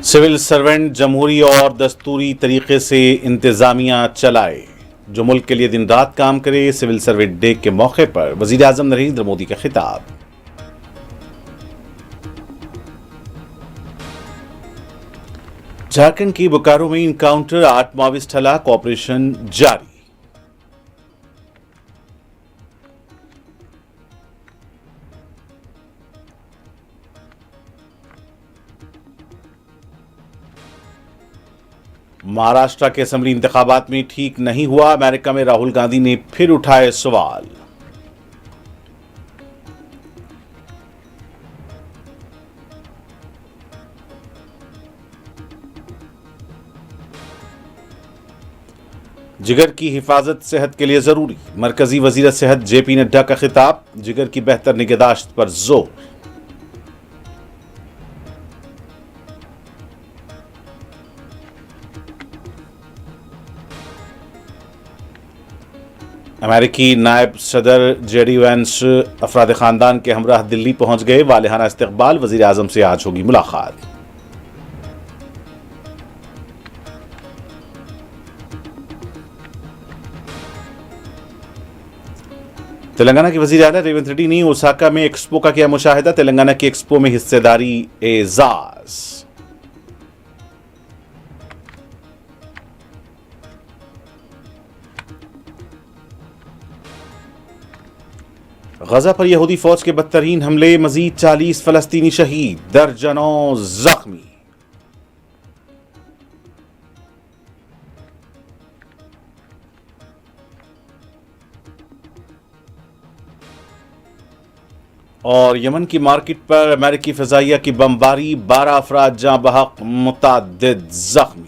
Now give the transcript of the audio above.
Civil servant जमहूरी और दस्तूरी तरीके से इंतजामिया चलाए, जो मुल्क के लिए दिन रात काम करे। सिविल सर्वेंट डे के मौके पर वजीर आजम नरेंद्र मोदी का खिताब। झारखंड की बोकारो में इनकाउंटर, 8 माओवादी हलाक, ऑपरेशन जारी। महाराष्ट्र के असेंबली इंतखाबात में ठीक नहीं हुआ, अमेरिका में राहुल गांधी ने फिर उठाए सवाल। जिगर की हिफाजत सेहत के लिए जरूरी, मरकजी वजीर सेहत जेपी नड्डा का खिताब। जिगर की बेहतर निगहदाश्त पर जोर। अमेरिकी नायब सदर जेडी वैंस अफराद खानदान के हमराह दिल्ली पहुंच गए। वालिहाना इस्तकबाल, वजीर आजम से आज होगी मुलाकात। तेलंगाना के वजीर आला रेवंत रेड्डी ने ओसाका में एक्सपो का किया मुशाहिदा। तेलंगाना की एक्सपो में हिस्सेदारी एजाज। गजा पर यहूदी फौज के बदतरीन हमले, मजीद 40 फलस्तीनी शहीद, दर्जनों जख्मी। और यमन की मार्केट पर अमेरिकी फजाइया की बमबारी, 12 अफराद जाँ बहक, मुतअद्दिद जख्मी।